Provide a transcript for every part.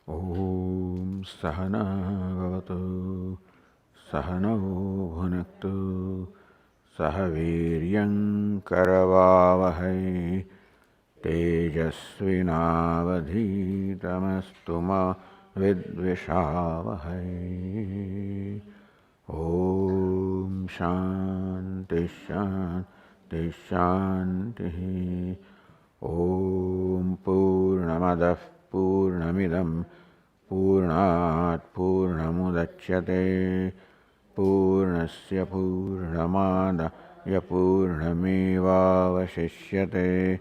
Om Sahana Bhavatu Sahano Bhunaktu Sahaviryam Karavavahai Tejasvinavadhitamastu ma vidvishavahai. Om Shanti Shanti Shanti. Om Purnamadah Purnamidam Purnat Purnamudachyate Purnasya Purnamada Yapurnamevavashishyate.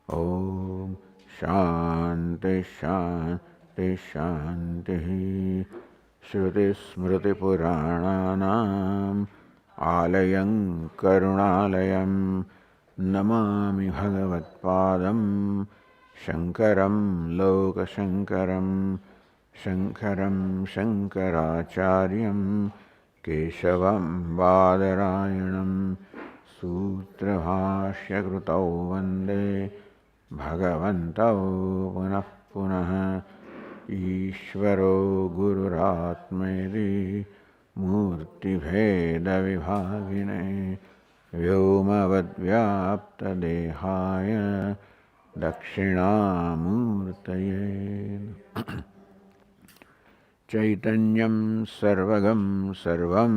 Om Shanti Shanti Shanti. Shruti Smriti Purananam Alayam Karunalayam Namami Bhagavatpadam Shankaram Lokashankaram Shankaram Shankaracharyam Keshavam Badarayanam Sutrabhashya Krutau Vande Bhagavantau Punah Punah Ishvaro Gururatmedi Murti Bheda Vibhagine Vyomavad Vyapta Dehaya Dakshinamurtaye. Chaitanyam Sarvagam Sarvam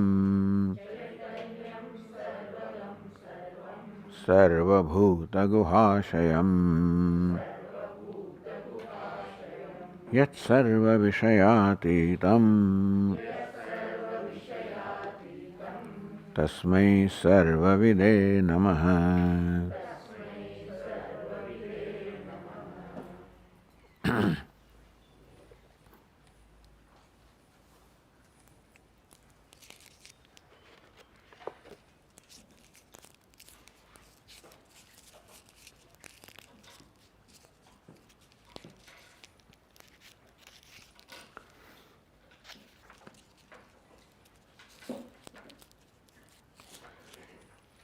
Sarvabhuta Guhashayam Yat Sarva Vishayatitam Tasmai Sarva Vide Namaha.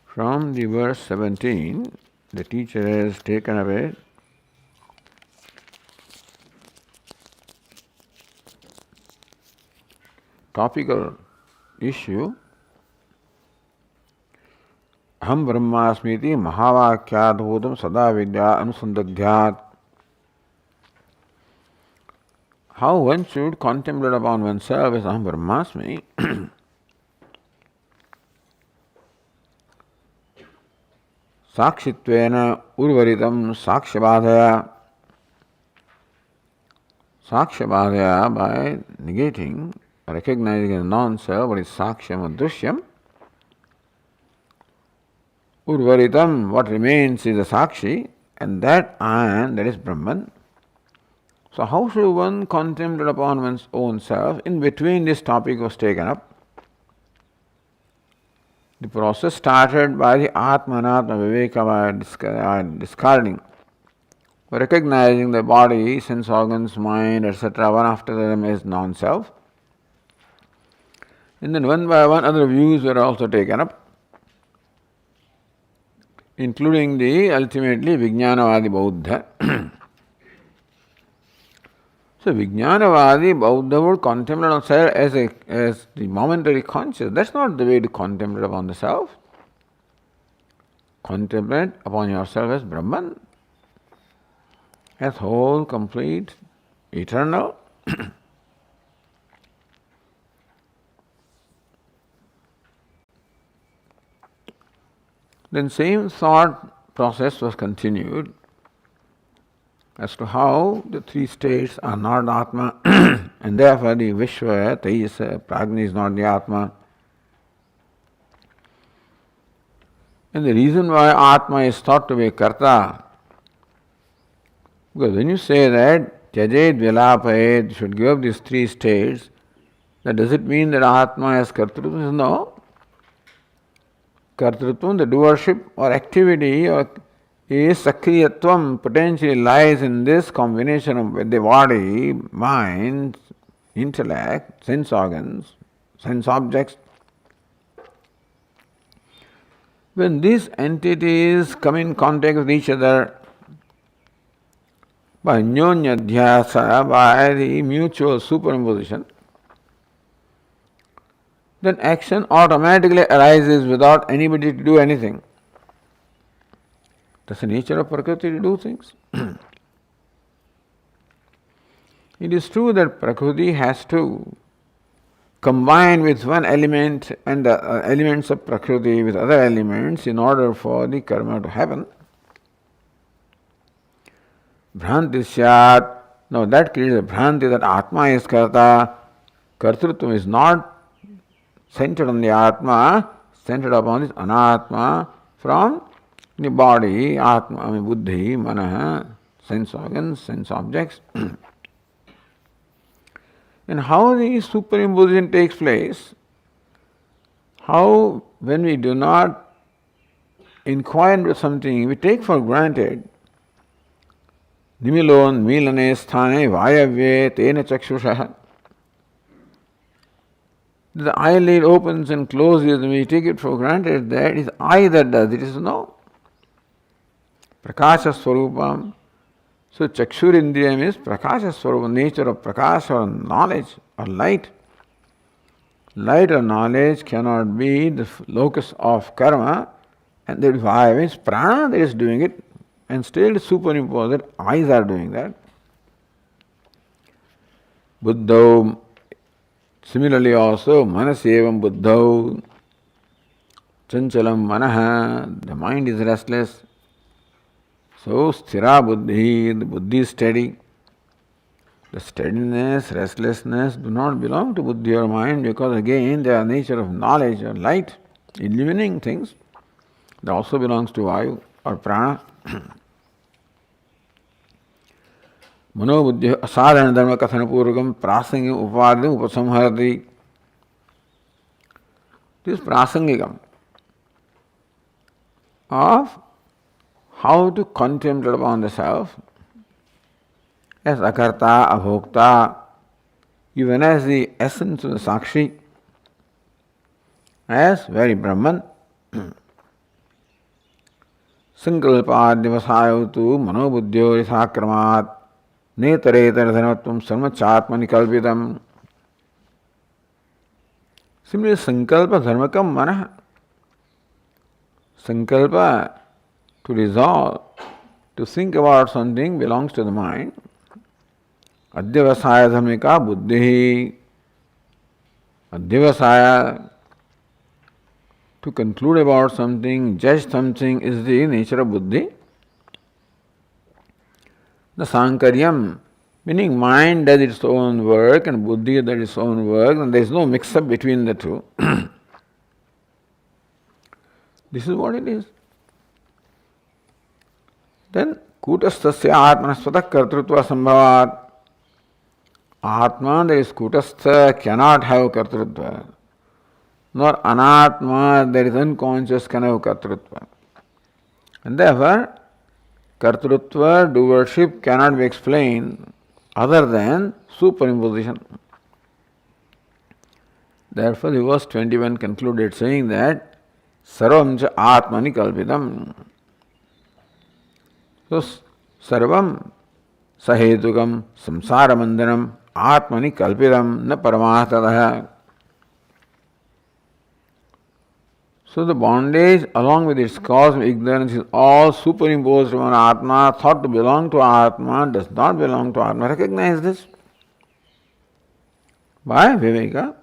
From the verse 17, the teacher has taken away topical issue. Aham Brahmasmiti Mahavakyadhodam Sada Vidya Anusandadhyat. How one should contemplate upon oneself as Aham Brahmasmi. Sakshitvena Urvaritam Sakshabhadaya. Sakshabhadaya, by negating, recognizing as non-self what is Sakshyam or Drishyam. Urvaritam, what remains is the Sakshi, and that I am, that is Brahman. So how should one contemplate upon one's own self? In between this topic was taken up. The process started by the Atma Anatma Viveka, by discarding, recognizing the body, sense organs, mind, etc., one after them as non-self. And then one by one other views were also taken up, including the ultimately Vijnanavadi Bauddha. So Vijnanavadi Bauddha would contemplate on self as the momentary conscious. That's not the way to contemplate upon the self. Contemplate upon yourself as Brahman, as whole, complete, eternal. Then same thought process was continued as to how the three states are not Atma and therefore the Vishwa, Tejas, Prajna is not the Atma. And the reason why Atma is thought to be Karta, because when you say that Tyajed Vilapayed, you should give up these three states, that does it mean that Atma has Kartrutva? No. Kartrutvam, the doership or activity or is Sakriyatvam, potentially lies in this combination of the body, mind, intellect, sense organs, sense objects. When these entities come in contact with each other, by Nyonyadhyasa, by the mutual superimposition, then action automatically arises without anybody to do anything. That's the nature of Prakriti to do things. It is true that Prakriti has to combine with one element and the elements of Prakriti with other elements in order for the karma to happen. Bhranti syat. Now that creates a bhranti that Atma is karta. Kartrutvam is not centered on the Atma, centered upon this Anatma from the body, Atma, Buddhi, Manaha, sense organs, sense objects. And how the superimposition takes place, how when we do not inquire into something, we take for granted. Nimilon milane sthane vayavye tena chakshusha. The eyelid opens and closes and we take it for granted that it is I that does it. Is no. Prakasha Swarupam. So Chakshurindriyam is Prakasha Swarupam, nature of Prakasha or knowledge or light. Light or knowledge cannot be the locus of karma, and that is why means prana that is doing it, and still superimpose that eyes are doing that. Buddha. Similarly also, manasevam buddhau, chanchalam manaha, the mind is restless. So, sthira buddhi, the buddhi is steady. The steadiness, restlessness do not belong to buddhi or mind because again they are nature of knowledge or light, illuminating things. That also belongs to vayu or prana. Manobuddhi asadhana dharma kathana purvakam prasangam upadhi upasamharati. This prasangikam of how to contemplate upon the self as akarta, abhokta, even as the essence of the sakshi, as very Brahman. Sankalpa divasayutu manobuddhyo risakramat Netaretar dhanatvam sarmachatmani kalpitam. Similarly, sankalpa dharmakam manah. Sankalpa, to resolve, to think about something belongs to the mind. Adhyavasaya dharmika buddhi. Adhyavasaya, to conclude about something, judge something is the nature of buddhi. The sankaryam, meaning mind does its own work and buddhi does its own work, and there is no mix-up between the two. This is what it is. Then, kutasthasya atmanasvatak kartrutva sambhavat. Atma, that is kutastha, cannot have kartrutva. Nor anatma, that is unconscious, can have kartrutva. And therefore, Kartrutva, doership cannot be explained other than superimposition. Therefore, the verse 21 concluded saying that Sarvam cha Atmani kalpitam. So, Sarvam sahetukam samsaramandanam Atmani kalpitam na paramatadaha. So the bondage along with its cause of ignorance is all superimposed on Atma, thought to belong to Atma, does not belong to Atma. Recognize this by Viveka.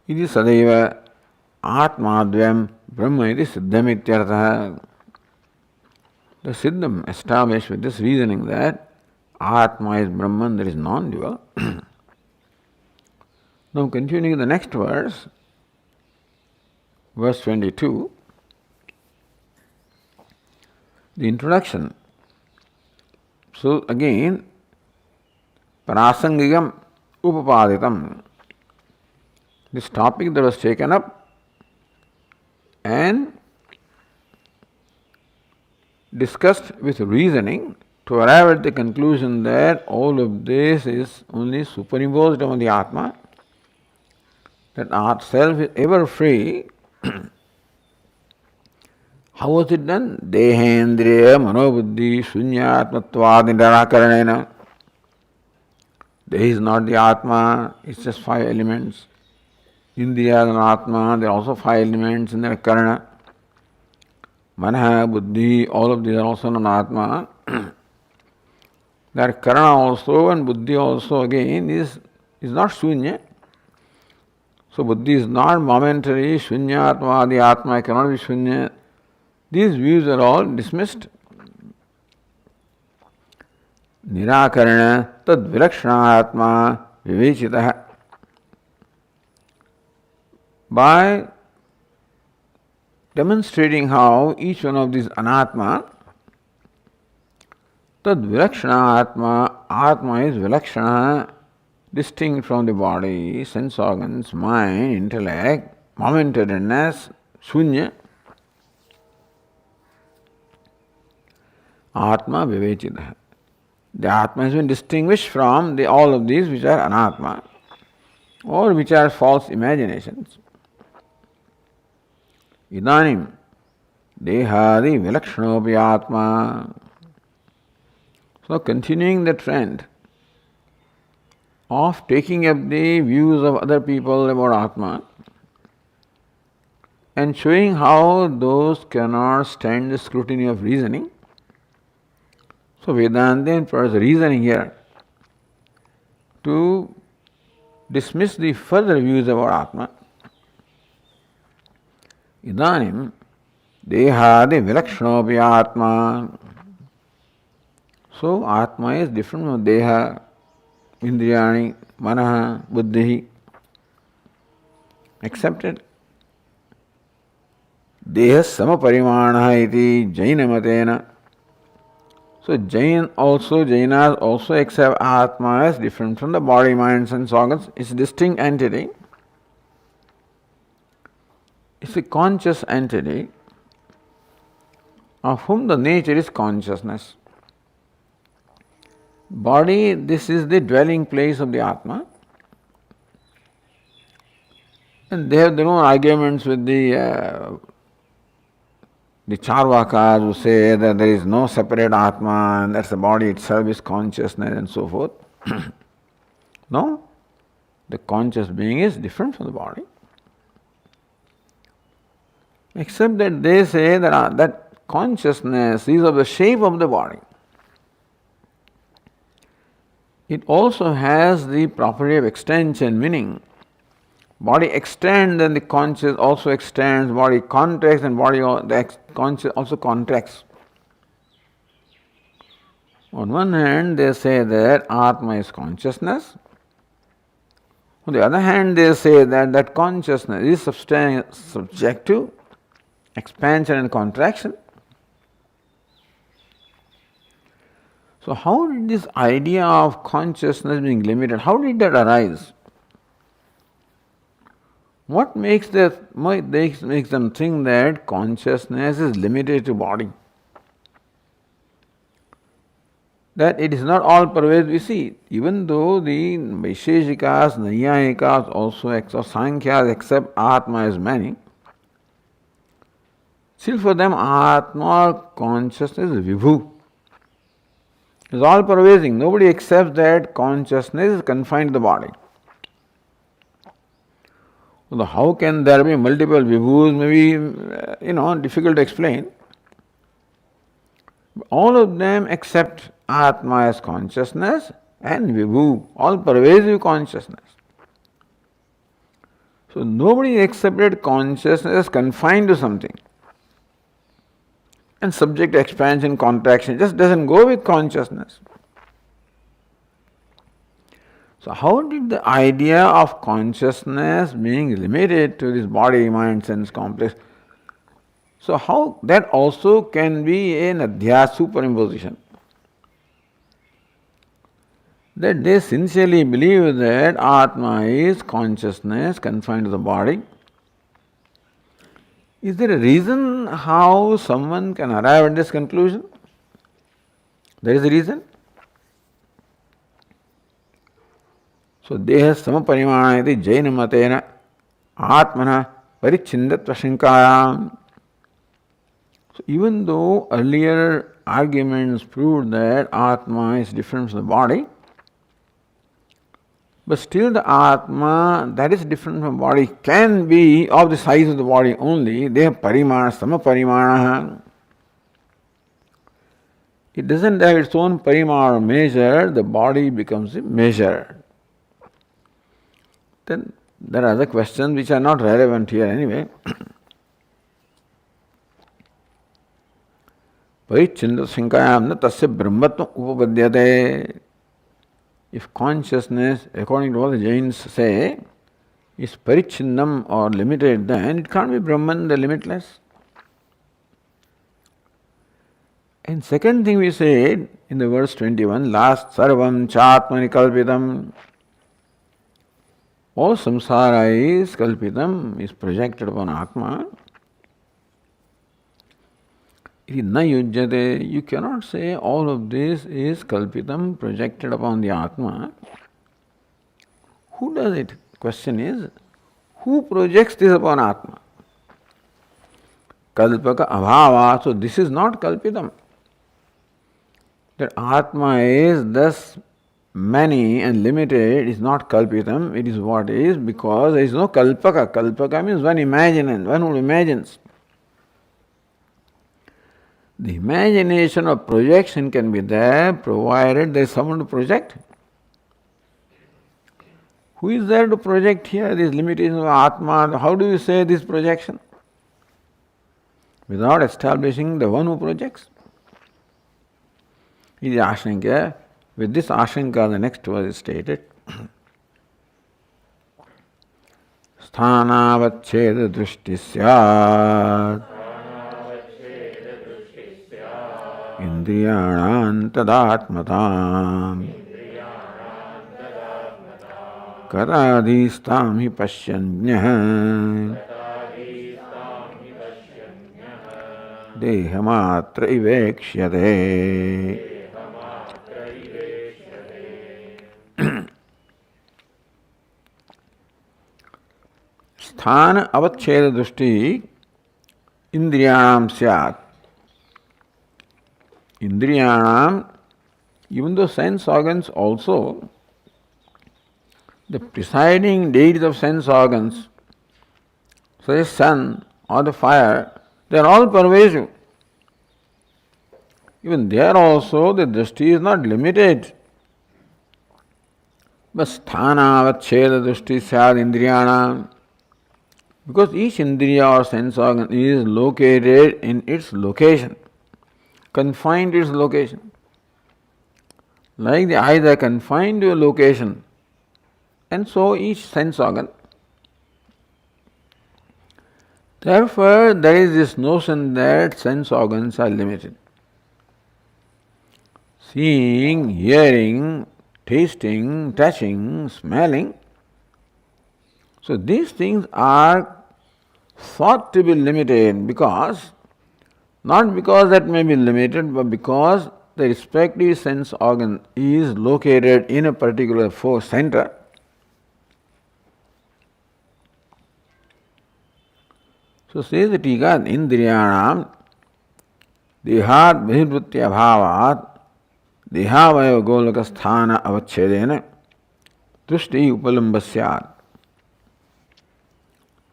Iti sadaiva Atmadvyam Brahma iti siddham ityartha. The siddham established with this reasoning that Atma is Brahman, that is non-dual. Now continuing the next verse, verse 22, the introduction. So again, prasangikam upapaditam. This topic that was taken up and discussed with reasoning to arrive at the conclusion that all of this is only superimposed on the Atma. That art self is ever free. How was it done? Dehendriya manobuddhi shunyatmatvad nirakaranena. There is not the Atma, it's just five elements. Indriya and Atma, there are also five elements in the Karana. Manaha, Buddhi, all of these are also non-Atma. That Karana also and Buddhi also again is not Shunya. So Buddhi is not momentary, Shunya Atma, the Atma cannot be Shunya. These views are all dismissed. Nirakarana tad vilakshana atma vivechitaha. By demonstrating how each one of these anatma, tad vilakshana atma, atma is vilakshana, distinct from the body, sense organs, mind, intellect, momentariness, shunya. Atma vivechitaha. The Atma has been distinguished from all of these which are anatma or which are false imaginations. Idanim dehadi vilakshanopi atma. So continuing the trend of taking up the views of other people about Atma and showing how those cannot stand the scrutiny of reasoning. So Vedanta employs reasoning here to dismiss the further views about Atma. Idanim dehadi vilakshanopi atma. So Atma is different from Deha, Indriyani, Manaha, Buddhi. Accepted. Deha samaparimana iti Jaina matena. So Jainas also accept Atma as different from the body, mind, sense organs. It's a distinct entity. It's a conscious entity of whom the nature is consciousness. Body, this is the dwelling place of the Atma. And they have their own arguments with the Charvakas who say that there is no separate Atma and that the body itself is consciousness and so forth. No, the conscious being is different from the body. Except that they say that consciousness is of the shape of the body. It also has the property of extension, meaning body extends and the conscious also extends, body contracts and the conscious also contracts. On one hand, they say that Atma is consciousness. On the other hand, they say that consciousness is subject to expansion and contraction. So how did this idea of consciousness being limited, how did that arise? What makes them think that consciousness is limited to body? That it is not all pervasive. You see, even though the Vaisheshikas, Naiyayikas also or Sankhyas accept Atma as many, still for them Atma or consciousness is Vibhu. It's all pervasive. Nobody accepts that consciousness is confined to the body. So how can there be multiple vibhus? Maybe, difficult to explain. All of them accept Atma as consciousness and vibhu, all pervasive consciousness. So nobody accepted consciousness as confined to something. And subject to expansion, contraction, just doesn't go with consciousness. So how did the idea of consciousness being limited to this body, mind, sense complex, so how that also can be an adhyas superimposition? That they sincerely believe that Atma is consciousness confined to the body. Is there a reason how someone can arrive at this conclusion? There is a reason. So, deha samaparimana iti jaina matena atmana parichindatva shankayam. So even though earlier arguments proved that Atma is different from the body, but still the Atma that is different from body can be of the size of the body only. They have parimana, sama parimana. It doesn't have its own parimana or measure, the body becomes a measure. Then there are other questions which are not relevant here anyway. Parichinda sankayam na tasya brahmatma upapadyate. If consciousness, according to what the Jains say, is parichinnam or limited, then it can't be Brahman, the limitless. And second thing we said in the verse 21, last sarvam chatmani kalpitam. All samsara is kalpitam, is projected upon Atma. It is na yujyate. You cannot say all of this is kalpitam, projected upon the Atma. Who does it? Question is, who projects this upon Atma? Kalpaka abhava. So this is not kalpitam. That Atma is thus many and limited is not kalpitam, it is what is, because there is no kalpaka. Kalpaka means one imagines, one who imagines. The imagination of projection can be there provided there is someone to project. Who is there to project here? This limitation of Atma. How do you say this projection? Without establishing the one who projects. It is Ashanka. With this Ashanka, the next verse is stated. Sthanavacheda drushti syat indriyanam tadatmatam karadhistam hi pashyanyah dehamatra iveksyate. Sthana avacheda drushti indriyanam syat. Indriyanam, even though sense organs also, the presiding deities of sense organs, such as sun or the fire, they are all pervasive. Even there also the drishti is not limited. But sthana avacheda drushti syat indriyanam. Because each indriya or sense organ is located in its location, confined to its location. Like the eyes are confined to a location, and so each sense organ. Therefore, there is this notion that sense organs are limited. Seeing, hearing, tasting, touching, smelling. So these things are thought to be limited because, not because that may be limited, but because the respective sense organ is located in a particular force center. So says the Tika, Indriyanam Dehat Bahirvritya Bhavat Dehavaya Golaka Sthana Avachedena Drushti Upalambhasyat.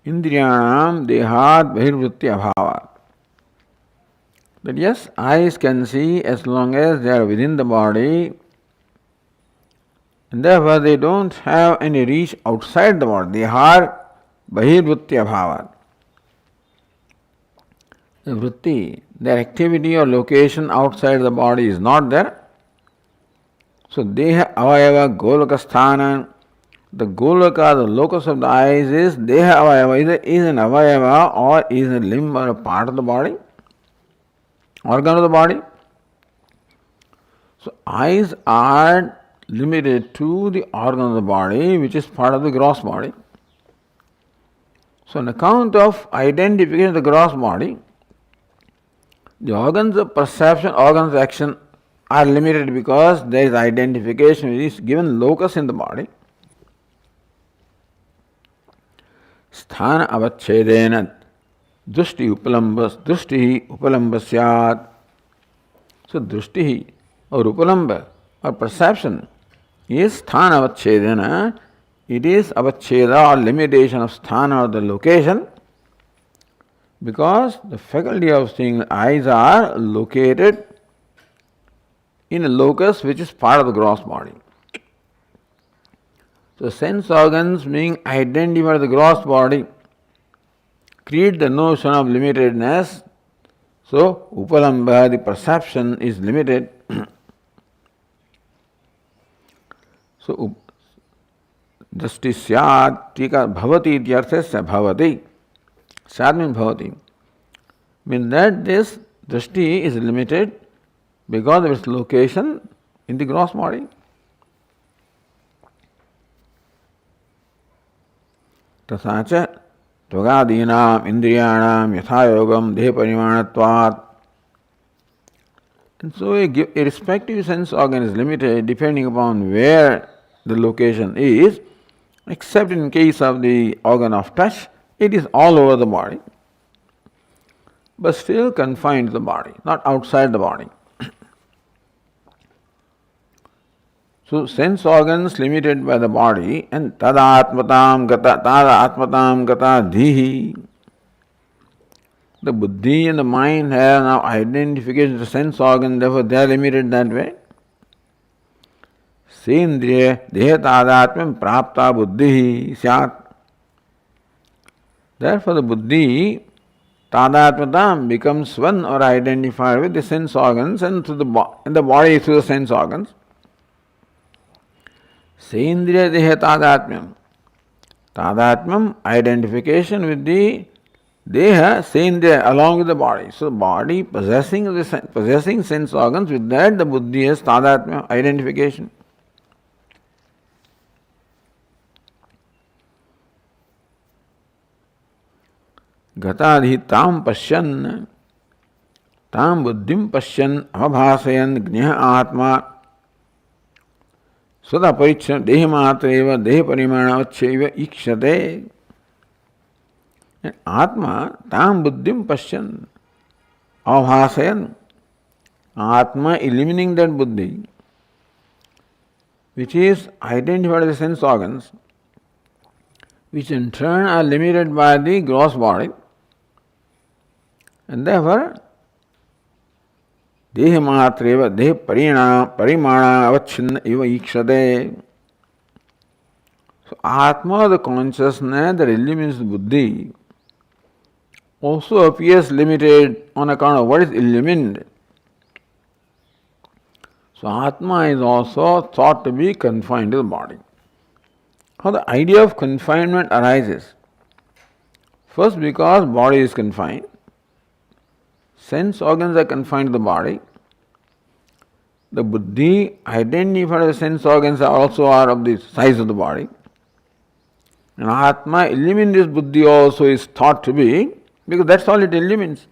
Indriyanam Dehat Bahirvritya Bhavat. That yes, eyes can see as long as they are within the body, and therefore they don't have any reach outside the body. They are Bahirvritya Bhavat. The vritti, their activity or location outside the body is not there. So Deha Avayava Golaka Sthana. The Golaka, the locus of the eyes is Deha Avayava, either is an Avayava or is a limb or a part of the body, organ of the body. So eyes are limited to the organ of the body which is part of the gross body. So on account of identification of the gross body, the organs of perception, organs of action are limited because there is identification with this given locus in the body. Sthana avachedena. Drushti upalamba syat. So drushti or upalamba or perception is sthana avachedana. It is avacheda or limitation of sthana or the location, because the faculty of seeing eyes are located in a locus which is part of the gross body. So sense organs being identified with the gross body create the notion of limitedness. So upalamba, the perception, is limited. So drishti syat, tika bhavati ityarthasya bhavati. Syat means bhavati. Means that this drishti is limited because of its location in the gross body. Tasacha tvagadinam indriyanam yathayogam deha parimanatvat. And so a respective sense organ is limited depending upon where the location is, except in case of the organ of touch, it is all over the body, but still confined to the body, not outside the body. So sense organs limited by the body, and tada atmatam gata dhihi. The buddhi and the mind have now identification of the sense organ, therefore they are limited that way. Sendriya deha tadatmam prapta buddhi syat. Therefore the buddhi tadatmatam becomes one or identified with the sense organs and through the body through the sense organs. Sendriya deha tadatmam. Tadatmam, identification with the deha, sendriya, along with the body. So body possessing sense organs, with that the buddhi has tadatmam, identification. Gatadhi tam pashyan, tam buddhim pashyan, avabhasayan gnyah atma. Svata parichana deha matreva deha parimana vacheva ikshate. Atma tam buddhim pashyan, avabhasayan. Atma illumining that buddhi, which is identified as the sense organs, which in turn are limited by the gross body, and therefore deha matreva deha parimana avachinna eva ikshate. So Atma, the consciousness that illumines the buddhi, also appears limited on account of what is illumined. So Atma is also thought to be confined to the body. How the idea of confinement arises? First, because body is confined, sense organs are confined to the body. The buddhi identified as sense organs also are of the size of the body. And Atma illumines this buddhi also is thought to be, because that's all it illumines.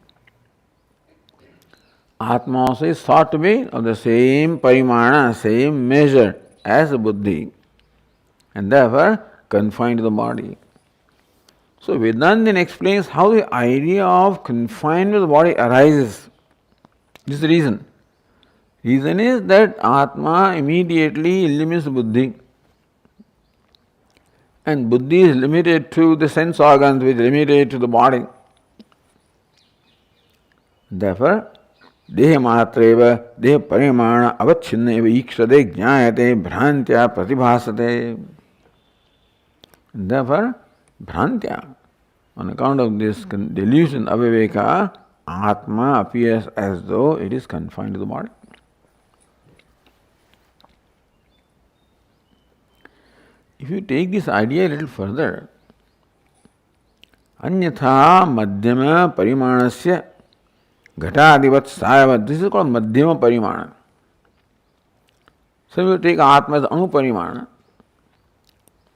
Atma also is thought to be of the same parimana, same measure as the buddhi, and therefore confined to the body. So Vedanta then explains how the idea of confinement of the body arises. This is the reason. Reason is that Atma immediately illumines the buddhi, and buddhi is limited to the sense organs, which is limited to the body. Therefore, deha matreva deha parimana avachinna eva ikshate jnayate bhrantya pratibhasate. Therefore, bhrantya, on account of this delusion, aviveka, Atma appears as though it is confined to the body. If you take this idea a little further, anyatha madhyama parimanasya ghatadivat sayavat, this is called madhyama parimana. So you take Atma as anuparimana,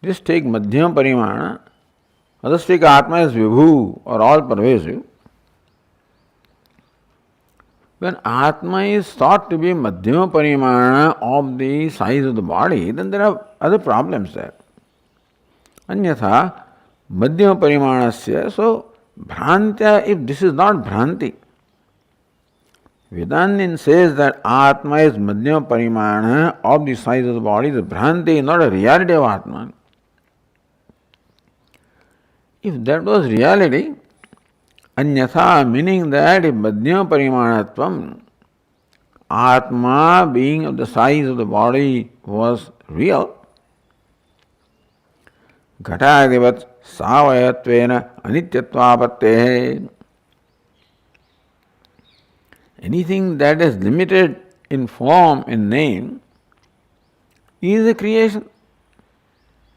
just take madhyama parimana, others take Atma as vibhu or all pervasive. When Atma is thought to be madhyama parimana of the size of the body, then there are other problems there. Anyatha madhyama parimanasya, so Bhrantya, if this is not Bhranti, Vedantin says that Atma is Madhyama Parimana of the size of the body. The Bhranti is not a reality of Atma. If that was reality, Anyatha, meaning that if Madhyama Parimanatvam, Atma being of the size of the body was real, Ghatadivat Savayatvena Anityatvapatte. Anything that is limited in form, in name, is a creation,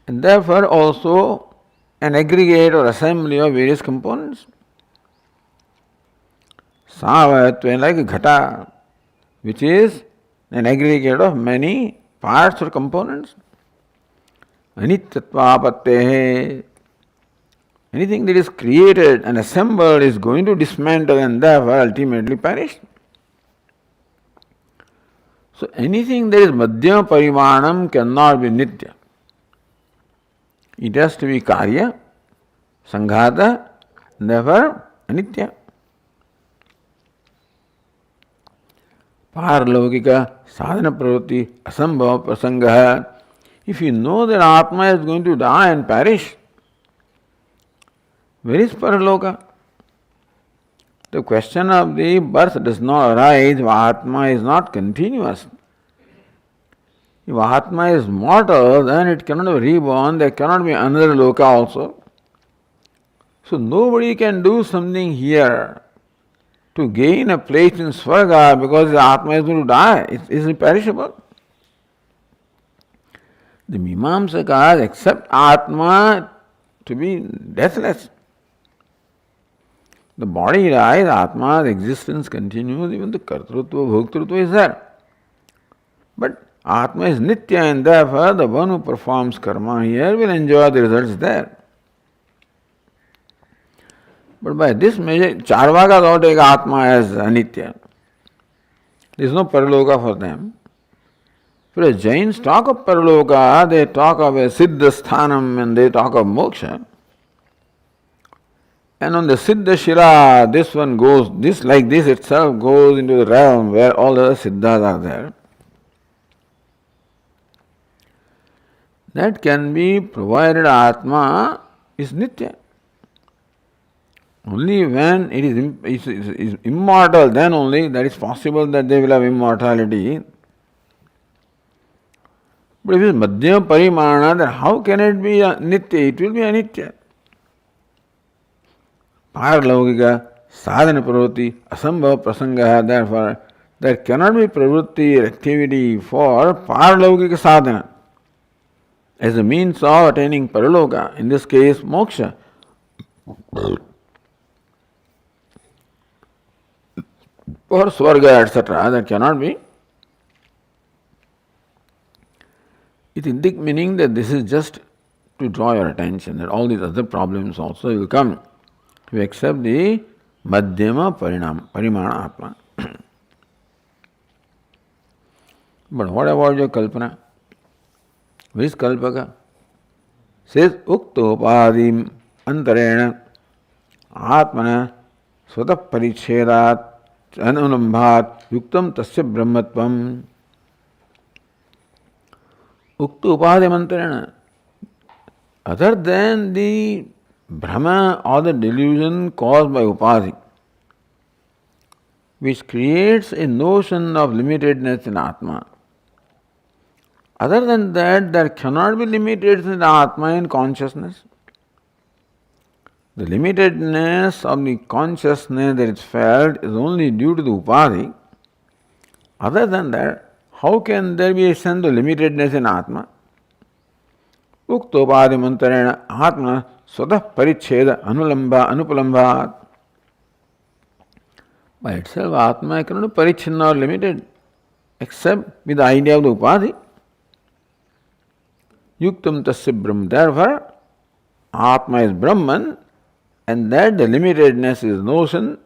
and therefore also an aggregate or assembly of various components. Savayatva, like a ghata, which is an aggregate of many parts or components. Anityatvapatte. Anything that is created and assembled is going to dismantle and therefore ultimately perish. So anything that is Madhyama Parimanam cannot be Nitya. It has to be Karya, Sanghata, therefore Anitya. Paralaukika sadhana pravati asambhava prasanga. If you know that Atma is going to die and perish, where is Paraloka? The question of the birth does not arise if Atma is not continuous. If Atma is mortal, then it cannot be reborn, there cannot be another loka also. So nobody can do something here to gain a place in Swarga because the Atma is going to die. It is imperishable. The Mimamsakas accept Atma to be deathless. The body dies, Atma's existence continues, even the Kartrutva, Bhoktrutva is there. But Atma is Nitya, and therefore the one who performs karma here will enjoy the results there. But by this measure, Charvakas all take Atma as Anitya. There is no Paraloka for them. Whereas Jains talk of Paraloka, they talk of a Siddha Sthanam and they talk of Moksha. And on the Siddha Shira, this one goes, this like this itself goes into the realm where all the other Siddhas are there. That can be provided Atma is Nitya. Only when it is immortal, then only that is possible that they will have immortality. But if it is Madhyama Parimana, then how can it be Nitya? It will be Anitya. Paralaukika sadhana pravritti asambhava prasanga, therefore there cannot be pravritti or activity for paralaukika sadhana as a means of attaining paraloka, in this case moksha. Or swarga, etc. That cannot be. It is the meaning that this is just to draw your attention that all these other problems also will come. We accept the Madhyama Parimana Atma. But what about your Kalpana? Where is Kalpaka? Says Uktopadim Antarena Atmana Swata Parichedat Anulambhat Yuktam Tasya Brahmatvam. Uktopadim Antarena. Other than the Brahma or the delusion caused by Upadhi, which creates a notion of limitedness in Atma. Other than that, there cannot be limitedness in Atma in consciousness. The limitedness of the consciousness that is felt is only due to the Upadhi. Other than that, how can there be a sense of limitedness in Atma? Uktopadi mantarena Atma Swatah Paricheda Anupalambhat. By itself, Atma cannot be parichinna or limited, except with the idea of the Upadhi. Yuktam Tasya Brahma. Therefore, Atma is Brahman, and that the limitedness is notion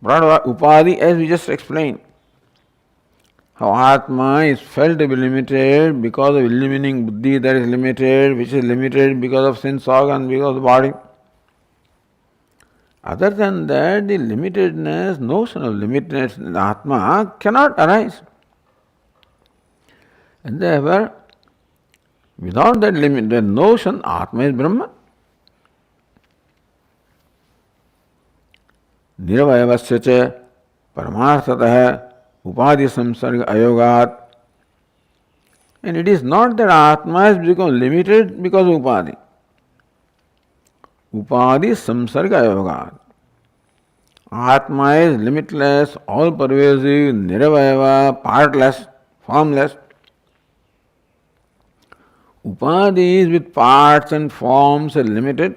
brought by Upadhi, as we just explained. How Atma is felt to be limited because of illumining buddhi that is limited, which is limited because of sense organ, because of the body. Other than that, the limitedness, notion of limitedness in Atma cannot arise. And therefore, without that limit, the notion, Atma is Brahma. Niravayavasya cha paramarthatah upadi samsarga ayogat. And it is not that Atma has become limited because of upadi. Upadi samsarga ayogat. Atma is limitless, all-pervasive, niravayava, partless, formless. Upadi is with parts and forms and limited.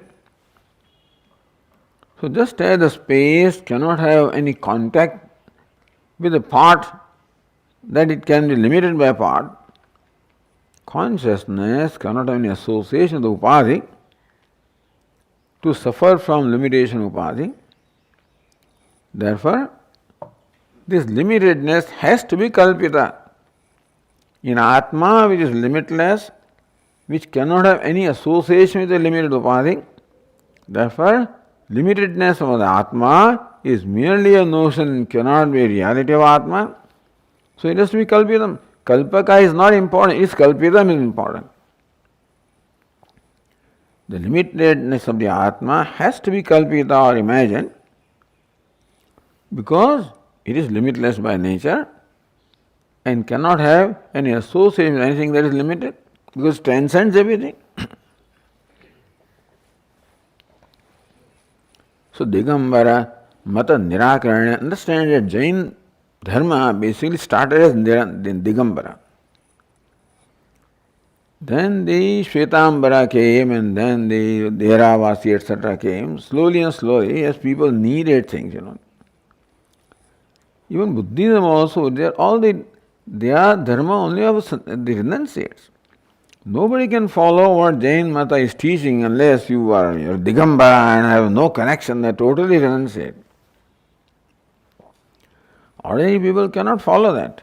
So just as the space cannot have any contact with a part, that it can be limited by a part, consciousness cannot have any association with upadi to suffer from limitation upadi. Therefore, this limitedness has to be kalpita. In Atma, which is limitless, which cannot have any association with the limited upadi, therefore, limitedness of the Atma is merely a notion, cannot be a reality of Atma. So it has to be kalpitam. Kalpaka is not important, its kalpitam is important. The limitedness of the Atma has to be kalpita or imagined because it is limitless by nature and cannot have any association with anything that is limited because it transcends everything. So Digambara Mata Nirakarana, understand that Jain Dharma basically started as Digambara. Then the Shvetambara came and then the Deravasi etc. came. Slowly and slowly as people needed things, Even Buddhism also, their dharma only of the renunciates. Nobody can follow what Jain Mata is teaching unless you are Digambara and have no connection, they totally renunciate. Ordinary people cannot follow that.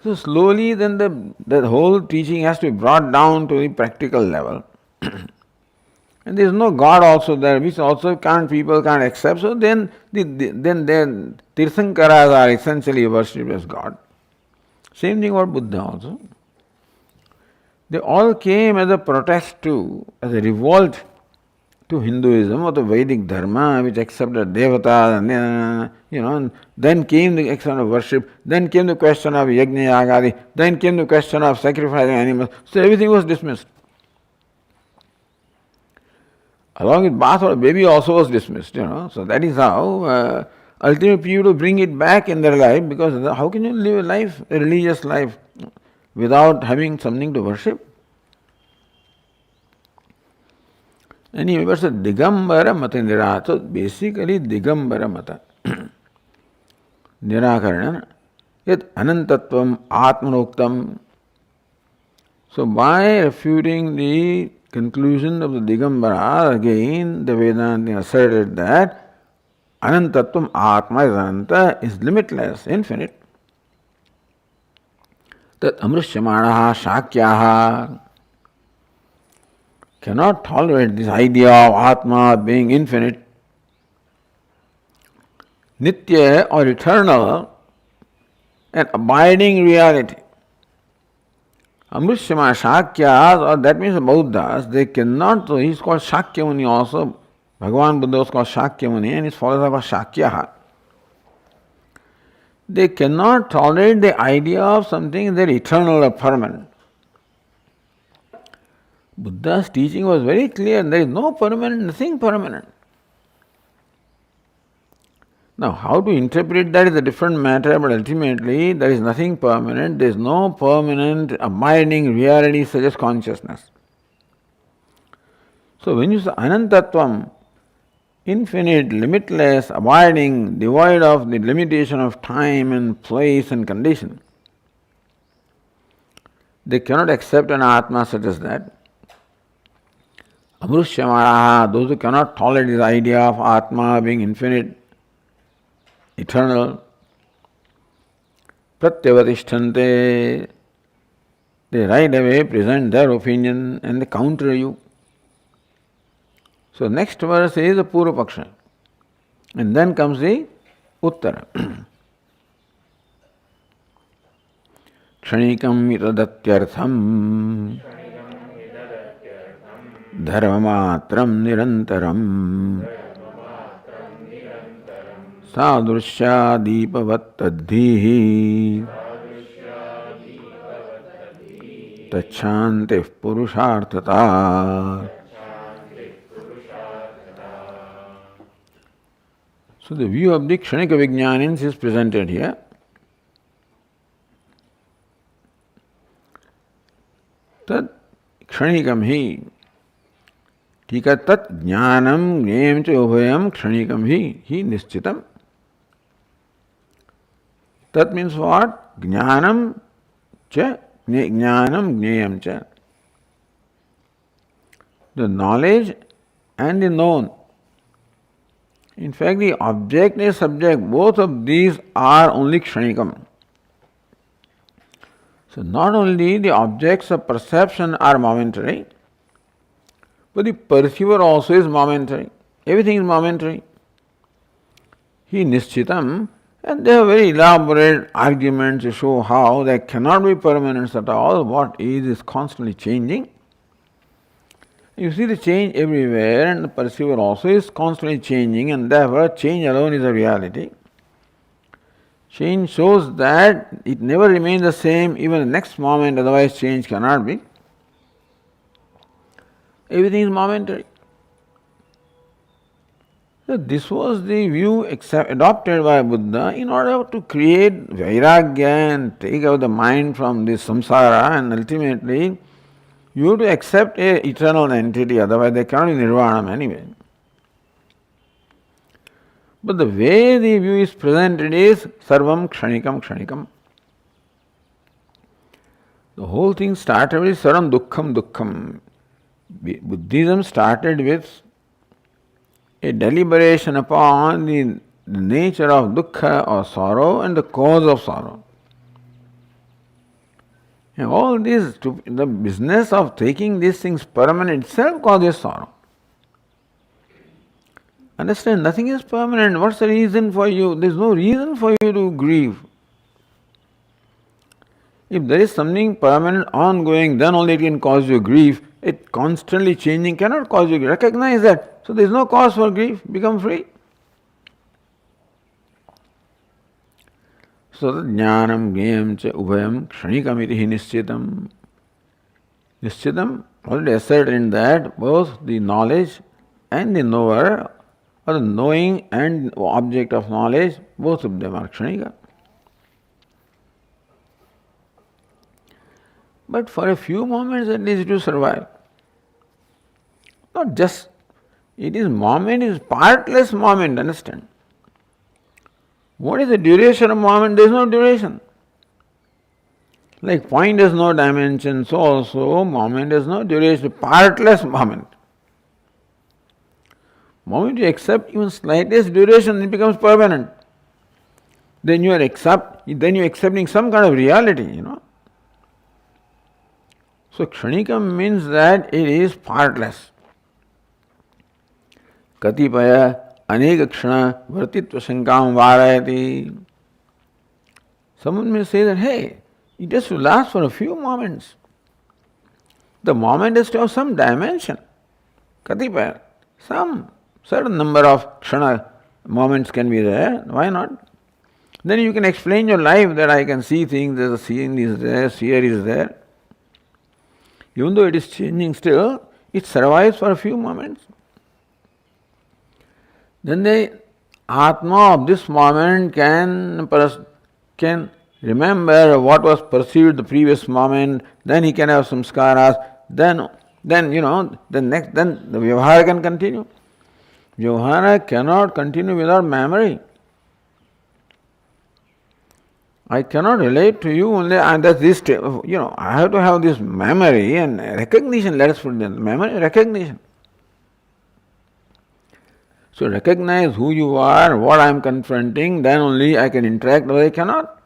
So slowly then the whole teaching has to be brought down to the practical level. And there is no God also there, which also people can't accept. So then Tirthankaras are essentially worshipped as God. Same thing about Buddha also. They all came as a protest as a revolt to Hinduism or the Vedic Dharma, which accepted Devatas, and then came the question of worship, then came the question of Yajna Yagadi, then came the question of sacrificing animals. So everything was dismissed. Along with bath or baby also was dismissed, So that is how ultimately people bring it back in their life, because how can you live a religious life, without having something to worship? Anyway, but so Digambara Mata Nirakarana. So basically Digambara Mata Nirakarana yet Anantatvam Atmanoktam. So by refuting the conclusion of the Digambara, again the Vedanta asserted that Anantatvam Atma is Ananta, is limitless, infinite. That Amrishyamanaha Shakyaha cannot tolerate this idea of Atma being infinite, Nitya or eternal, and abiding reality. Amrishyama Shakyas, or that means the Buddhas, they cannot, so he is called Shakyamuni also. Bhagavan Buddha was called Shakyamuni and his followers are Shakyaha. They cannot tolerate the idea of something that is eternal or permanent. Buddha's teaching was very clear, there is no permanent, nothing permanent. Now, how to interpret that is a different matter, but ultimately there is nothing permanent, there is no permanent abiding reality such as consciousness. So when you say Anantatvam, infinite, limitless, abiding, devoid of the limitation of time and place and condition, they cannot accept an Atma such as that. Amrushyamaraha, those who cannot tolerate this idea of Atma being infinite, eternal, Pratyavatishthante, they right away present their opinion and they counter you. So next verse is the Purva Paksha. And then comes the Uttara. Kshanikam itadatyartham dharmamatram nirantaram sadrushya deepavattadhihi tachantif purusharthata. So the view of the Kshanika Vijnanins is presented here. Tat Kshanikam hi. Tika tat jnanam jnayam cha ubhayam Kshanikam hi nischitam. Tat means what? Jnanam cha jnanam jnayam cha. The knowledge and the known. In fact, the object and subject, both of these are only Kshanikam. So not only the objects of perception are momentary, but the perceiver also is momentary. Everything is momentary. He nischitam, and they have very elaborate arguments to show how there cannot be permanence at all. What is constantly changing. You see the change everywhere, and the perceiver also is constantly changing, and therefore change alone is a reality. Change shows that it never remains the same even the next moment, otherwise change cannot be. Everything is momentary. So this was the view adopted by Buddha in order to create vairagya and take out the mind from this samsara, and ultimately you have to accept an eternal entity, otherwise there cannot be nirvana anyway. But the way the view is presented is sarvam kshanikam kshanikam. The whole thing started with sarvam dukkham dukkham. Buddhism started with a deliberation upon the nature of dukkha or sorrow and the cause of sorrow. And all this, the business of taking these things permanent itself causes sorrow. Understand, nothing is permanent. What's the reason for you? There is no reason for you to grieve. If there is something permanent, ongoing, then only it can cause you grief. It constantly changing cannot cause you grief. Recognize that. So there is no cause for grief. Become free. So that jnanam jnayam cha ubhayam kshanikam iti nischitam. Nischitam already asserted in that both the knowledge and the knower, or the knowing and object of knowledge, both of them are kshanika. But for a few moments at least it will survive. Not just, it is partless moment, understand? What is the duration of moment? There is no duration. Like point has no dimension, so also moment has no duration, partless moment. Moment you accept even slightest duration, it becomes permanent. Then you are accepting some kind of reality, So kshanikam means that it is partless. Katipaya aneka kshana vartitva shankam varayati. Someone may say that, hey, it just will last for a few moments. The moment has to have some dimension. Katipaya, some certain number of kshana moments can be there. Why not? Then you can explain your life that I can see things, there's a seeing is there, seer is there. Even though it is changing still, it survives for a few moments. Then the Atma of this moment can remember what was perceived the previous moment, then he can have samskaras, then the Vyavahara can continue. Vyavahara cannot continue without memory. I cannot relate to you only, and that's this, I have to have this memory and recognition, let us put it, memory, recognition. So recognize who you are, what I am confronting, then only I can interact, or I cannot.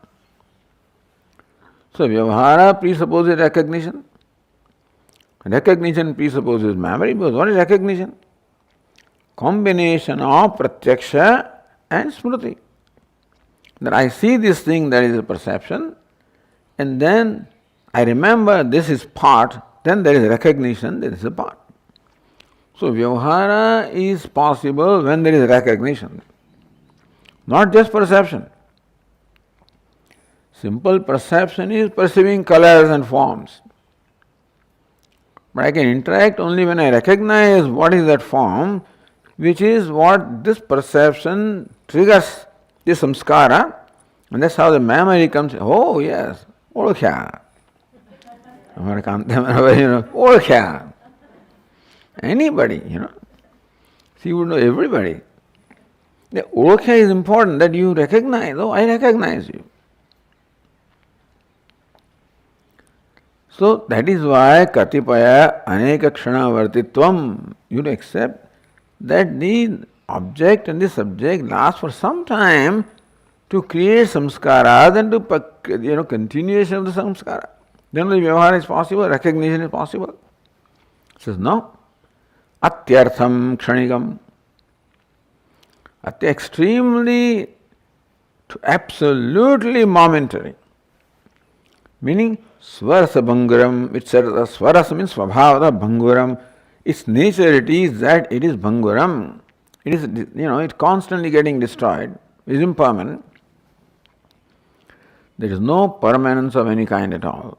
So Vyavahara presupposes recognition. Recognition presupposes memory, because what is recognition? Combination of pratyaksha and smriti. That I see this thing, that is a perception, and then I remember this is part, then there is recognition, there is a part. So vyavahara is possible when there is recognition, not just perception. Simple perception is perceiving colors and forms. But I can interact only when I recognize what is that form, which is what this perception triggers the samskara, and that's how the memory comes. Oh yes, olkya. Olkya. Anybody, So you would know everybody. The olkya is important, that you recognize. Oh, I recognize you. So that is why katipaya aneka kshana vartitvam, you accept that the object and the subject last for some time to create samskara, then to continuation of the samskara. Then the vyavahara is possible, recognition is possible. He says no. Atyartham kshanikam. Extremely, absolutely momentary. Meaning Swarasa Bhanguram, etc. Swarasa means Svabhavata Bhanguram. Its nature it is that it is Bhanguram. It is, it's constantly getting destroyed. It is impermanent. There is no permanence of any kind at all.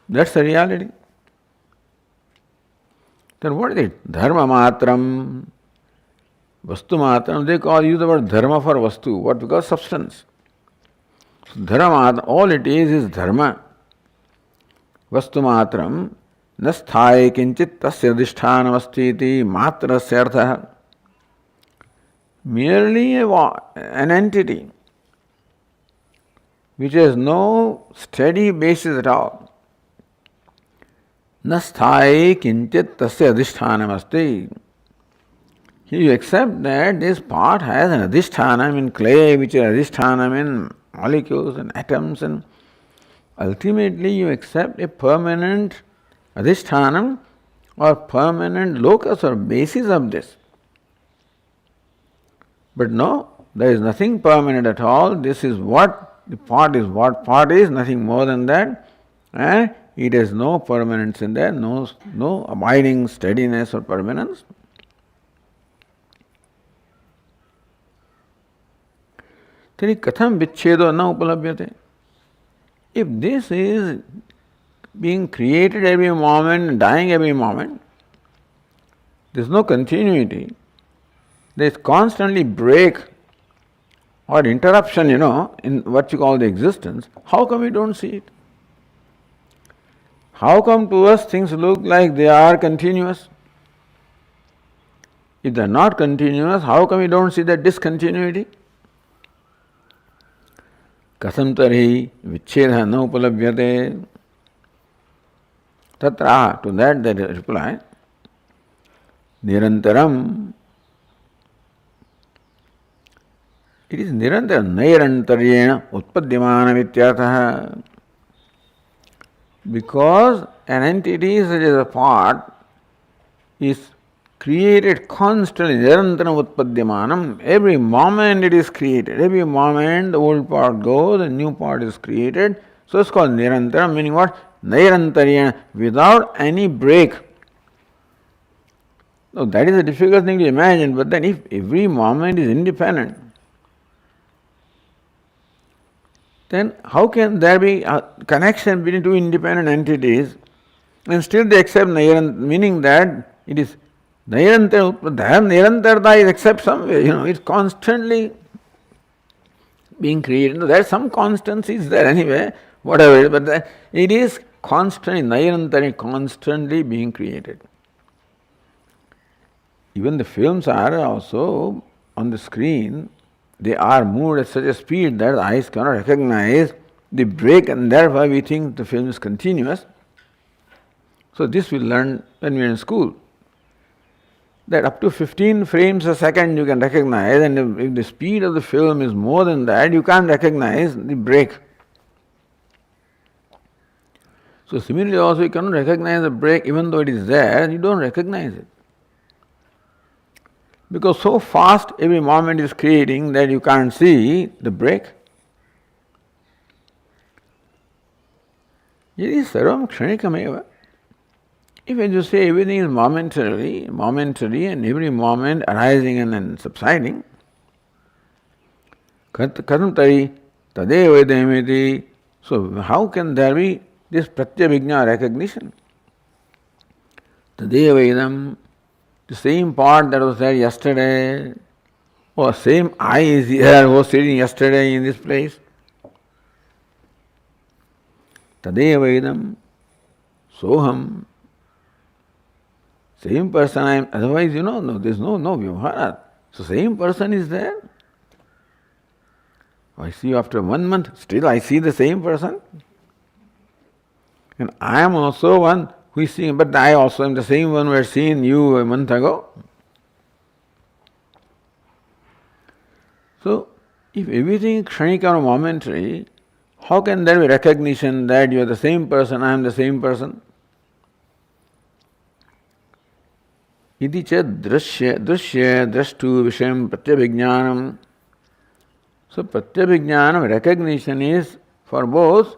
That's the reality. Then what is it? Dharma matram, vastu matram. They use the word dharma for vastu. What? Because substance. So dharma, all it is dharma. Vastu matram न स्थायि किंचित तस्य अधिष्ठानमस्ति इति मात्रस्य अर्थः. Merely an entity which has no steady basis at all. न स्थायि किंचित तस्य अधिष्ठानमस्ति. Here you accept that this part has an adhisthana in clay, which is adhisthana in molecules and atoms, and ultimately you accept a permanent adhisthana or permanent locus or basis of this. But no, there is nothing permanent at all. This is what the part is, what part is, nothing more than that. And it has no permanence in there, no abiding steadiness or permanence. Tari katham vichchedo na upalabhyate. If this is being created every moment, dying every moment, there is no continuity, there is constantly break or interruption, in what you call the existence, how come we don't see it? How come to us things look like they are continuous? If they are not continuous, how come we don't see that discontinuity? Katham tarhi vichchedha na upalabhyate. Tatra, to that they reply, nirantaram. It is nirantaram, nairantaryena utpadyamana vityartha. Because an entity such as a part is created constantly, nirantaram utpadyamanam. Every moment it is created. Every moment the old part goes, a new part is created. So it's called nirantaram, meaning what? Nairantaryena, without any break. Now that is a difficult thing to imagine, but then if every moment is independent, then how can there be a connection between two independent entities and still they accept Nairantar, meaning that it is Nirantarta is except somewhere, it's constantly being created. There some constancy is there anyway, whatever it is, but it is constantly, Nairantar constantly being created. Even the films are also on the screen, they are moved at such a speed that the eyes cannot recognize the break, and therefore we think the film is continuous. So this we learn when we are in school, that up to 15 frames a second you can recognize, and if the speed of the film is more than that, you can't recognize the break. So similarly also you cannot recognize the break even though it is there, you don't recognize it. Because so fast every moment is creating that you can't see the break. Yadi sarvam kshanikam. If as you say everything is momentary and every moment arising and then subsiding, katham tari tadeva idamiti. So how can there be this pratyabhijna recognition? Tadeva idam, the same part that was there yesterday, or same I is here, was sitting yesterday in this place. Tadeva idam, soham, same person I am, otherwise no, there is no vyavhara. So same person is there. I see you after 1 month, still I see the same person. And I am also one who is seeing, but I also am the same one who had seen you a month ago. So, if everything is kshanika or momentary, how can there be recognition that you are the same person, I am the same person? Iti ched drashya drashtu vishayam pratyabhijnanam. So pratyabhijnanam, recognition is for both.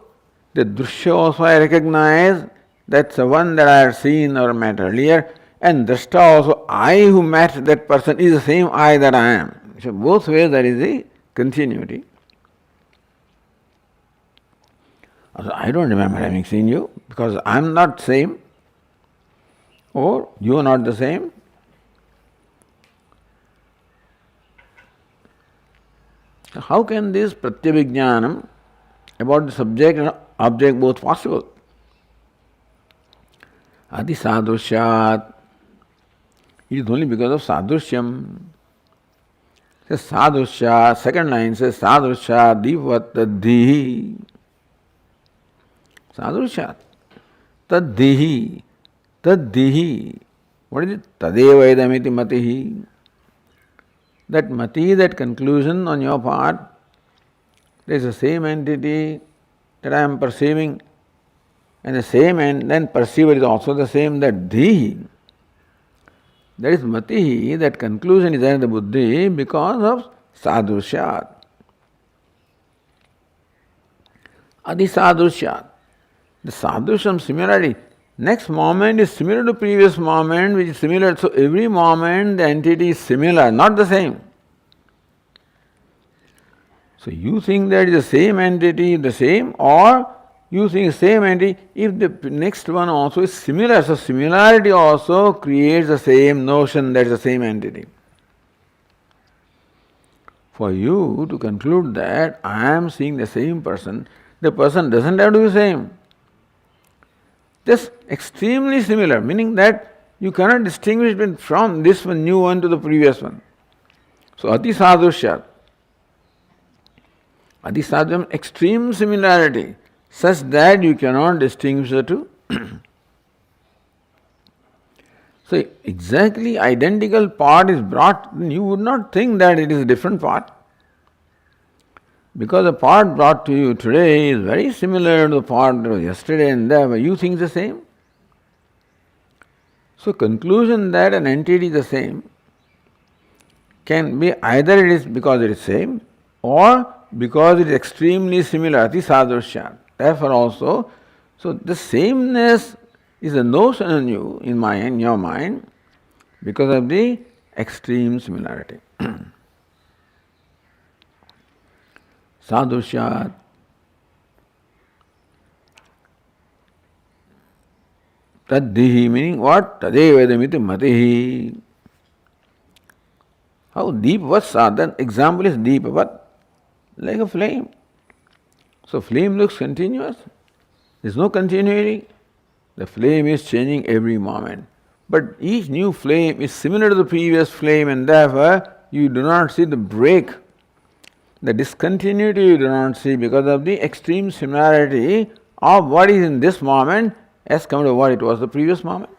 The drushya also I recognize, that's the one that I had seen or met earlier, and drashta also, I who met that person is the same I that I am. So both ways there is a continuity. Also, I don't remember having seen you because I am not same, or you are not the same. So how can this pratyabhijnanam about the subject and object both possible? Adi sadrushyat. It is only because of sadrushyam. Says sadrushyat, second line says sadrushyat divat taddihi. Sadrushyat. Taddihi. Taddihi. What is it? Tadeva idamiti matihi. That mati, that conclusion on your part, there is the same entity that I am perceiving, and the same and then perceiver is also the same, that dhihi. That is mati, that conclusion is there in the buddhi because of sadrushyat. Adi sadrushyat. The sadrusham similarity. Next moment is similar to previous moment, which is similar. So every moment the entity is similar, not the same. So you think that is the same entity, the same, or you think same entity if the next one also is similar. So similarity also creates the same notion that is the same entity. For you to conclude that I am seeing the same person, the person doesn't have to be same. Just extremely similar, meaning that you cannot distinguish from this one new one to the previous one. So ati sadrushyat. Ati sadrushyam, extreme similarity, such that you cannot distinguish the two. So exactly identical part is brought, you would not think that it is a different part. Because the part brought to you today is very similar to the part that was yesterday and there, but you think the same. So conclusion that an entity is the same can be either it is because it is same or because it is extremely similar, ati sadrushyat. Therefore also, so the sameness is a notion in you, in your mind, because of the extreme similarity. Sadrushyat. Taddihi, meaning what? Tadeva idamiti matihi. How deep was sadhan? Example is deep, but like a flame. So flame looks continuous. There is no continuity. The flame is changing every moment. But each new flame is similar to the previous flame, and therefore you do not see the break. The discontinuity you do not see because of the extreme similarity of what is in this moment as compared to what it was the previous moment.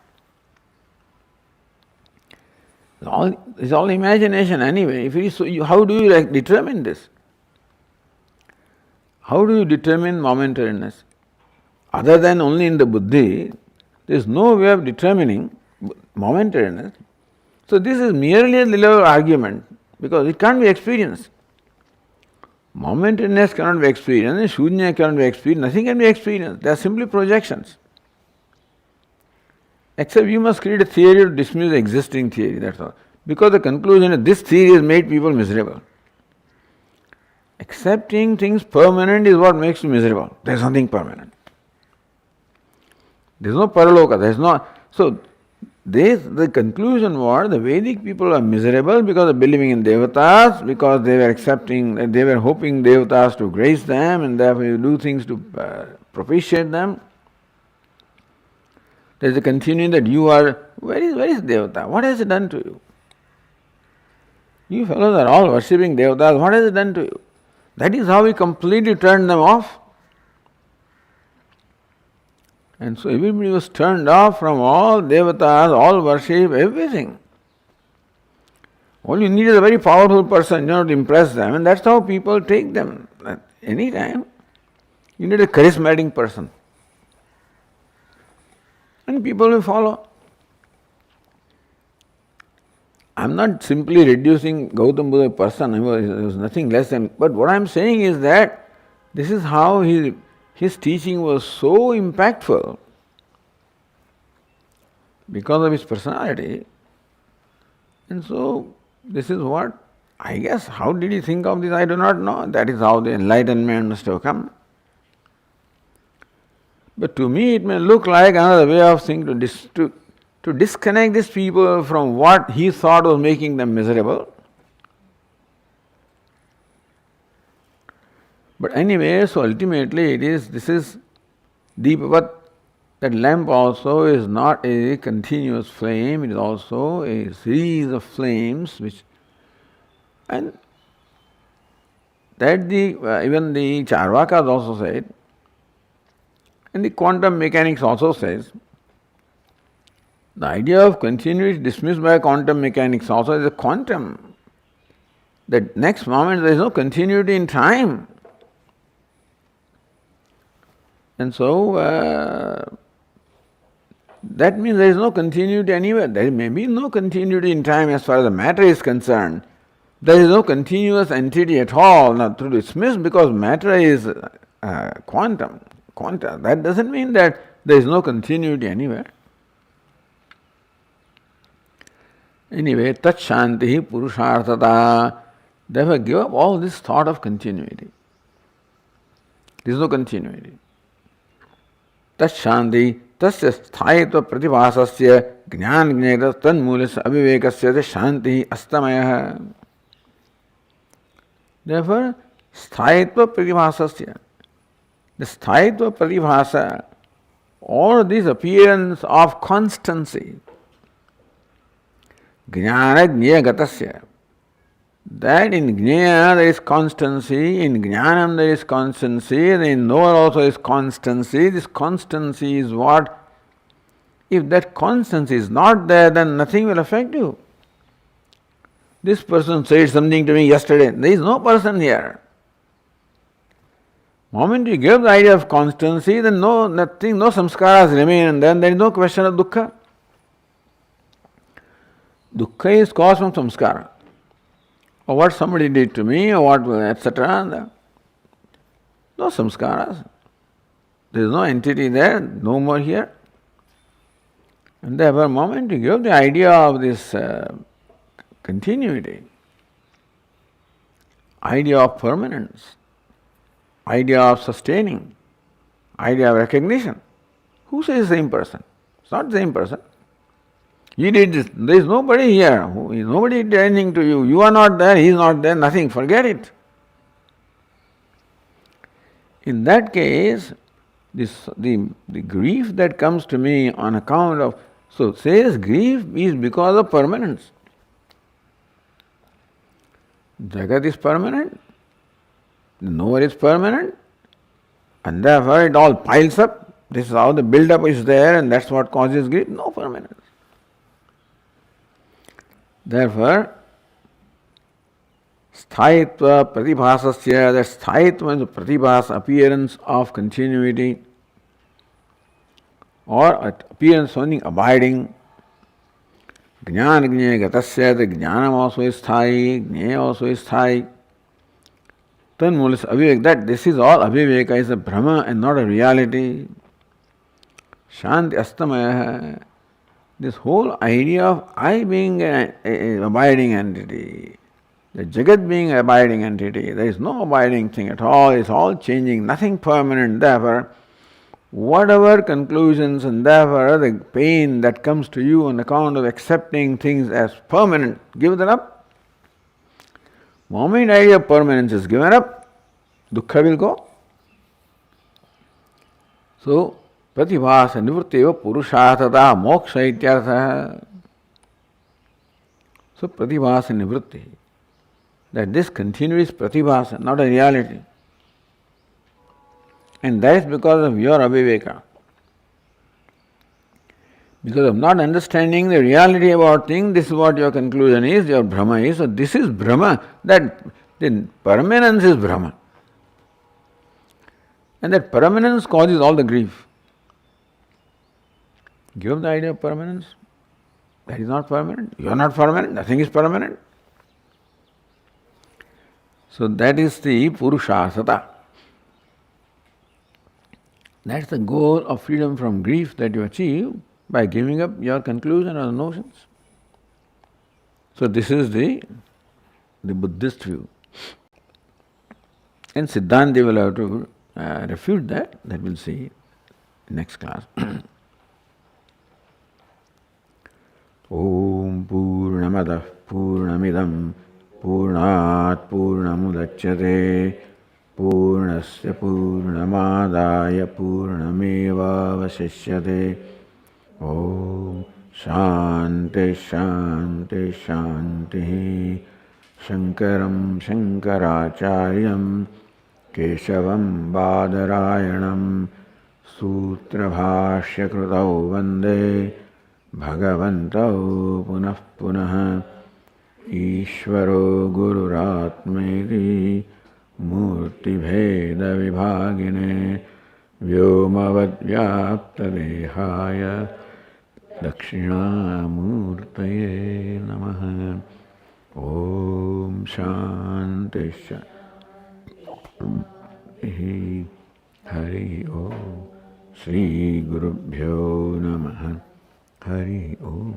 It's all imagination anyway. If it is so, how do you determine this? How do you determine momentariness? Other than only in the buddhi, there is no way of determining momentariness. So this is merely a little argument because it can't be experienced. Momentariness cannot be experienced, shunya cannot be experienced, nothing can be experienced. They are simply projections. Except you must create a theory to dismiss the existing theory, that's all. Because the conclusion is this theory has made people miserable. Accepting things permanent is what makes you miserable. There is nothing permanent. There is no paraloka, there is no. So, the conclusion was the Vedic people are miserable because of believing in devatas, because they were accepting, they were hoping devatas to grace them and therefore you do things to propitiate them. There is a continuing that you are, where is devata? What has it done to you? You fellows are all worshipping devatas, what has it done to you? That is how we completely turned them off. And so everybody was turned off from all devatas, all worship, everything. All you need is a very powerful person, to impress them, and that's how people take them. At any time, you need a charismatic person. And people will follow. I'm not simply reducing Gautam Buddha a person, there was nothing less than, but what I'm saying is that this is how his teaching was so impactful because of his personality. And so, this is what, I guess, how did he think of this? I do not know. That is how the enlightenment must have come. But to me, it may look like another way of thinking to disconnect these people from what he thought was making them miserable. But anyway, so ultimately this is Deepavat. That lamp also is not a continuous flame, it is also a series of flames and that even the Charvakas also said, and the quantum mechanics also says, the idea of continuity is dismissed by quantum mechanics also as a quantum. That next moment there is no continuity in time. And so, that means there is no continuity anywhere. There may be no continuity in time as far as the matter is concerned. There is no continuous entity at all, not to dismiss because matter is quantum. That doesn't mean that there is no continuity anywhere. Anyway, tat shanti purusharthata. Therefore, give up all this thought of continuity. There is no continuity. Tat shanti tasya sthayitva pratibhasasya jnana gneta tanmulasya avivekasya shanti astamaya. Therefore, sthayitva pratibhasasya. The sthayitva pratibhasa, or this appearance of constancy, jnana gnayagasya, that in jnana there is constancy, in jnanam there is constancy, and in knower also is constancy. This constancy is what? If that constancy is not there, then nothing will affect you. This person said something to me yesterday. There is no person here. Moment you give the idea of constancy, then nothing, no samskaras remain, and then there is no question of dukkha. Dukkha is caused from samskara. Or what somebody did to me, or what, etc. No samskaras. There is no entity there, no more here. And therefore, the moment you give the idea of this continuity, idea of permanence, idea of sustaining, idea of recognition, who says the same person? It's not the same person. He did this. There is nobody here. Nobody did anything to you. You are not there, he is not there, nothing. Forget it. In that case, the grief that comes to me on account of, so says grief is because of permanence. Jagat is permanent, the knower is permanent, and therefore it all piles up. This is how the build-up is there, and that's what causes grief. No permanence. Therefore, sthayitva pratibhasasya, that sthayitva is the pratibhas, appearance of continuity, or appearance of something abiding. Jnana Jnaya Gatasya, the Jnanam also is Sthai, Jnaya also is Sthai. Tanmulis Avivek, that this is all Aviveka, is a Brahma and not a reality. Shanti Astamaya, this whole idea of I being an abiding entity, the Jagat being an abiding entity, there is no abiding thing at all, it's all changing, nothing permanent. Therefore, whatever conclusions and therefore the pain that comes to you on account of accepting things as permanent, give that up. Moment idea of permanence is given up, dukkha will go. So, Pratibhasa nivritteva purushatata moksha ityartha. So, Pratibhasa nivritti, that this continuous Pratibhasa, not a reality. And that is because of your aviveka. Because of not understanding the reality about things, this is what your conclusion is, your Brahma is. So this is Brahma, that the permanence is Brahma. And that permanence causes all the grief. Give up the idea of permanence. That is not permanent. You are not permanent. Nothing is permanent. So that is the Purushasata. That's the goal of freedom from grief that you achieve by giving up your conclusion or notions. So this is the Buddhist view. And Siddhanti will have to refute that we'll see next class. Om Purnamada Purnamidam Purnat Purnamudachyate Purnasya Purnamadaya Purnameva Vasishyate. Om Shanti Shanti Shanti. Shankaram Shankaracharyam Keshavam Badarayanam Sutrabhashya Krutau Vande Bhagavantau Punah Punah Ishvaro Gururatmeti Murti Bheda Vibhagine Vyomavad Vyapta Dehaya Dakshinamurtaye Namaha. Om Shanti Shanti. Hari Om. Shri Gurubhyo Namaha. Hari Om.